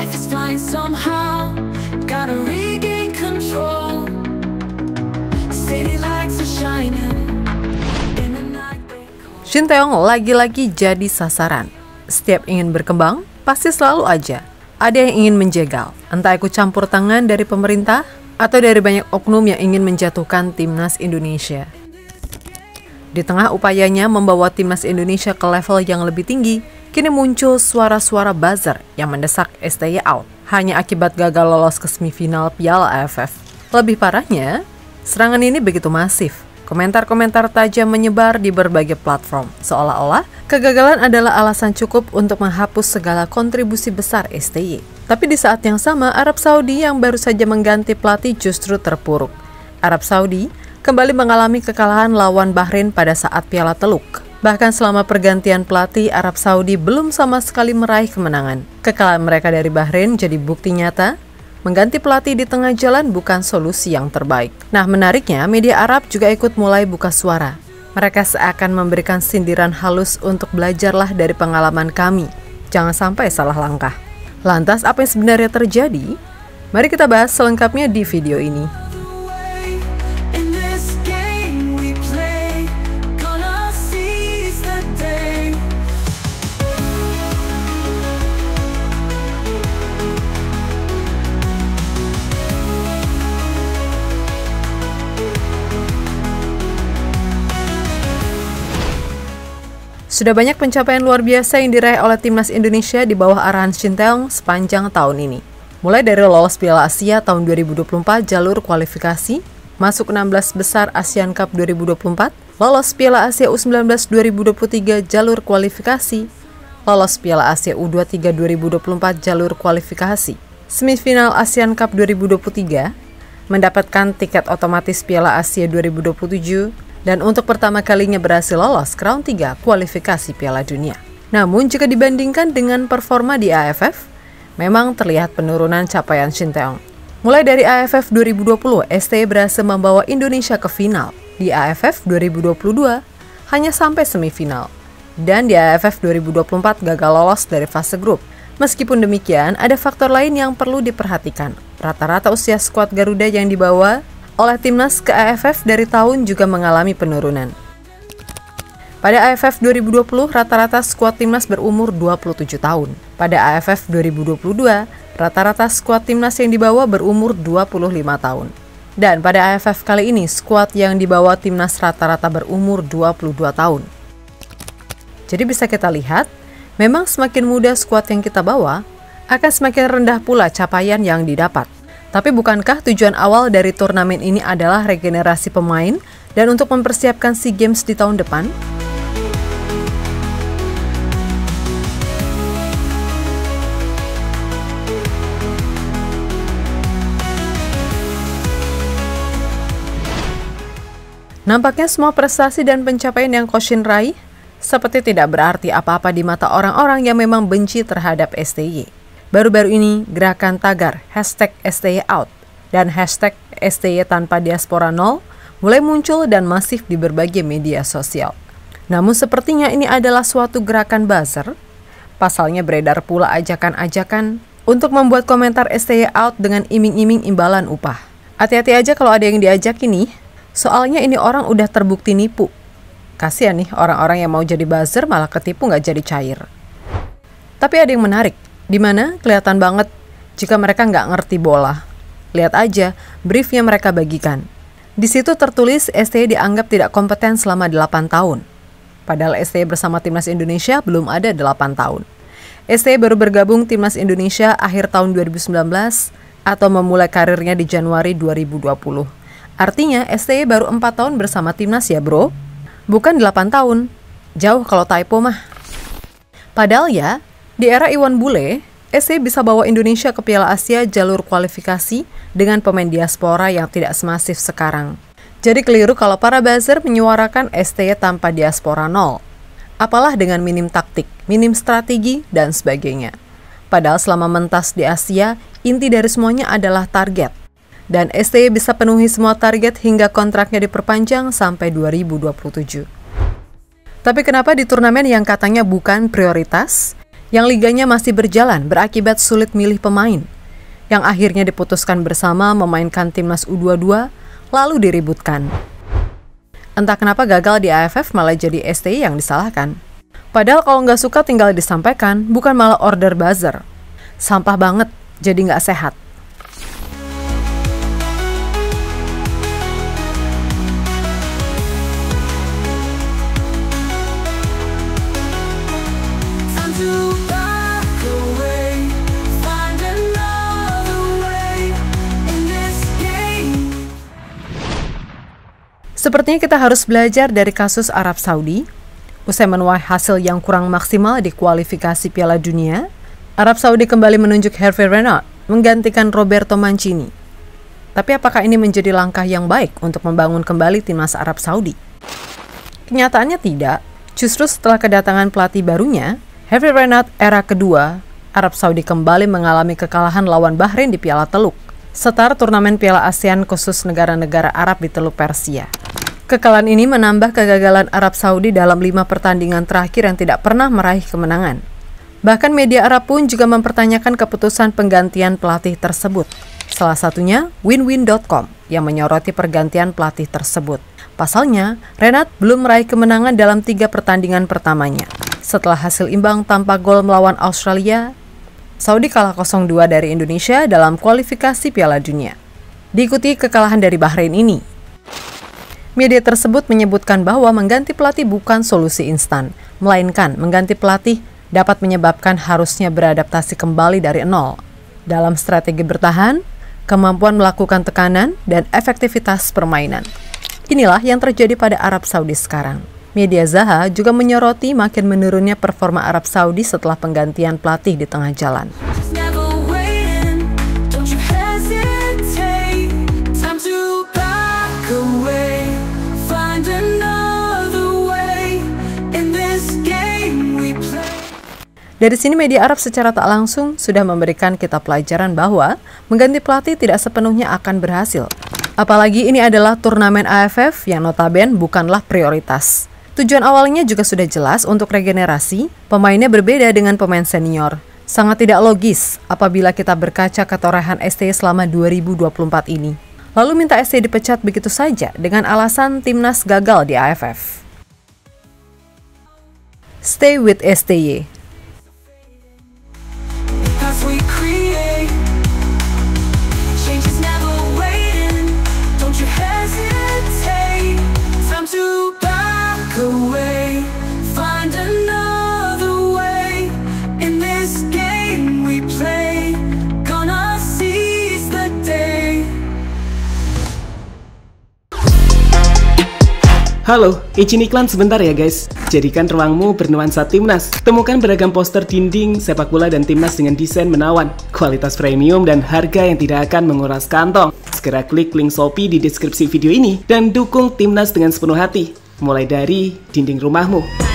life is flying somehow. Gotta regain control. City lights are shining in the night. Shin Tae-yong lagi-lagi jadi sasaran. Setiap ingin berkembang, pasti selalu aja ada yang ingin menjegal. Entah ikut campur tangan dari pemerintah atau dari banyak oknum yang ingin menjatuhkan timnas Indonesia. Di tengah upayanya membawa timnas Indonesia ke level yang lebih tinggi, kini muncul suara-suara buzzer yang mendesak STY out hanya akibat gagal lolos ke semifinal Piala AFF. Lebih parahnya, serangan ini begitu masif. Komentar-komentar tajam menyebar di berbagai platform, seolah-olah kegagalan adalah alasan cukup untuk menghapus segala kontribusi besar STY. Tapi di saat yang sama, Arab Saudi yang baru saja mengganti pelatih justru terpuruk. Arab Saudi kembali mengalami kekalahan lawan Bahrain pada saat Piala Teluk. Bahkan selama pergantian pelatih, Arab Saudi belum sama sekali meraih kemenangan. Kekalahan mereka dari Bahrain jadi bukti nyata, mengganti pelatih di tengah jalan bukan solusi yang terbaik. Nah, menariknya, media Arab juga ikut mulai buka suara. Mereka seakan memberikan sindiran halus untuk belajarlah dari pengalaman kami. Jangan sampai salah langkah. Lantas, apa yang sebenarnya terjadi? Mari kita bahas selengkapnya di video ini. Sudah banyak pencapaian luar biasa yang diraih oleh timnas Indonesia di bawah arahan Shin Tae-yong sepanjang tahun ini. Mulai dari lolos Piala Asia tahun 2024 jalur kualifikasi, masuk 16 besar ASEAN Cup 2024, lolos Piala Asia U19 2023 jalur kualifikasi, lolos Piala Asia U23 2024 jalur kualifikasi, semifinal ASEAN Cup 2023, mendapatkan tiket otomatis Piala Asia 2027, dan untuk pertama kalinya berhasil lolos ke round 3 kualifikasi Piala Dunia. Namun jika dibandingkan dengan performa di AFF, memang terlihat penurunan capaian Shin Tae-yong. Mulai dari AFF 2020, STY berhasil membawa Indonesia ke final. Di AFF 2022, hanya sampai semifinal. Dan di AFF 2024 gagal lolos dari fase grup. Meskipun demikian, ada faktor lain yang perlu diperhatikan. Rata-rata usia skuad Garuda yang dibawa oleh timnas ke AFF dari tahun juga mengalami penurunan. Pada AFF 2020, rata-rata skuad timnas berumur 27 tahun. Pada AFF 2022, rata-rata skuad timnas yang dibawa berumur 25 tahun. Dan pada AFF kali ini, skuad yang dibawa timnas rata-rata berumur 22 tahun. Jadi bisa kita lihat, memang semakin muda skuad yang kita bawa, akan semakin rendah pula capaian yang didapat. Tapi bukankah tujuan awal dari turnamen ini adalah regenerasi pemain dan untuk mempersiapkan SEA Games di tahun depan? Nampaknya semua prestasi dan pencapaian yang Coach Shin raih seperti tidak berarti apa-apa di mata orang-orang yang memang benci terhadap STY. Baru-baru ini, gerakan tagar #STYOut dan #STY tanpa diaspora 0 mulai muncul dan masif di berbagai media sosial. Namun sepertinya ini adalah suatu gerakan buzzer. Pasalnya beredar pula ajakan-ajakan untuk membuat komentar STYOut dengan iming-iming imbalan upah. Hati-hati aja kalau ada yang diajak ini, soalnya ini orang udah terbukti nipu. Kasian nih orang-orang yang mau jadi buzzer malah ketipu nggak jadi cair. Tapi ada yang menarik, di mana kelihatan banget jika mereka nggak ngerti bola. Lihat aja briefnya mereka bagikan. Di situ tertulis STY dianggap tidak kompeten selama 8 tahun. Padahal STY bersama Timnas Indonesia belum ada 8 tahun. STY baru bergabung Timnas Indonesia akhir tahun 2019 atau memulai karirnya di Januari 2020. Artinya STY baru 4 tahun bersama Timnas ya bro? Bukan 8 tahun. Jauh kalau typo mah. Padahal ya, di era Iwan Bule, STY bisa bawa Indonesia ke Piala Asia jalur kualifikasi dengan pemain diaspora yang tidak semasif sekarang. Jadi keliru kalau para buzzer menyuarakan STY tanpa diaspora 0. Apalah dengan minim taktik, minim strategi, dan sebagainya. Padahal selama mentas di Asia, inti dari semuanya adalah target. Dan STY bisa penuhi semua target hingga kontraknya diperpanjang sampai 2027. Tapi kenapa di turnamen yang katanya bukan prioritas, yang liganya masih berjalan berakibat sulit milih pemain, yang akhirnya diputuskan bersama memainkan timnas U22 lalu diributkan. Entah kenapa gagal di AFF malah jadi STY yang disalahkan. Padahal kalau nggak suka tinggal disampaikan, bukan malah order buzzer. Sampah banget, jadi nggak sehat. Sepertinya kita harus belajar dari kasus Arab Saudi. Usai menuai hasil yang kurang maksimal di kualifikasi Piala Dunia, Arab Saudi kembali menunjuk Hervé Renard menggantikan Roberto Mancini. Tapi apakah ini menjadi langkah yang baik untuk membangun kembali timnas Arab Saudi? Kenyataannya tidak. Justru setelah kedatangan pelatih barunya, Hervé Renard era kedua, Arab Saudi kembali mengalami kekalahan lawan Bahrain di Piala Teluk, setara turnamen Piala ASEAN khusus negara-negara Arab di Teluk Persia. Kekalahan ini menambah kegagalan Arab Saudi dalam 5 pertandingan terakhir yang tidak pernah meraih kemenangan. Bahkan media Arab pun juga mempertanyakan keputusan penggantian pelatih tersebut. Salah satunya winwin.com yang menyoroti pergantian pelatih tersebut. Pasalnya, Renard belum meraih kemenangan dalam 3 pertandingan pertamanya. Setelah hasil imbang tanpa gol melawan Australia, Saudi kalah 0-2 dari Indonesia dalam kualifikasi Piala Dunia. Diikuti kekalahan dari Bahrain ini. Media tersebut menyebutkan bahwa mengganti pelatih bukan solusi instan, melainkan mengganti pelatih dapat menyebabkan harusnya beradaptasi kembali dari nol dalam strategi bertahan, kemampuan melakukan tekanan, dan efektivitas permainan. Inilah yang terjadi pada Arab Saudi sekarang. Media Zaha juga menyoroti makin menurunnya performa Arab Saudi setelah penggantian pelatih di tengah jalan. Dari sini media Arab secara tak langsung sudah memberikan kita pelajaran bahwa mengganti pelatih tidak sepenuhnya akan berhasil. Apalagi ini adalah turnamen AFF yang notabene bukanlah prioritas. Tujuan awalnya juga sudah jelas untuk regenerasi, pemainnya berbeda dengan pemain senior. Sangat tidak logis apabila kita berkaca ketorehan STY selama 2024 ini. Lalu minta STY dipecat begitu saja dengan alasan timnas gagal di AFF. Stay with STY. Halo, izin iklan sebentar ya guys. Jadikan ruangmu bernuansa timnas. Temukan beragam poster dinding, sepak bola dan timnas dengan desain menawan, kualitas premium dan harga yang tidak akan menguras kantong. Segera klik link Shopee di deskripsi video ini dan dukung timnas dengan sepenuh hati. Mulai dari dinding rumahmu.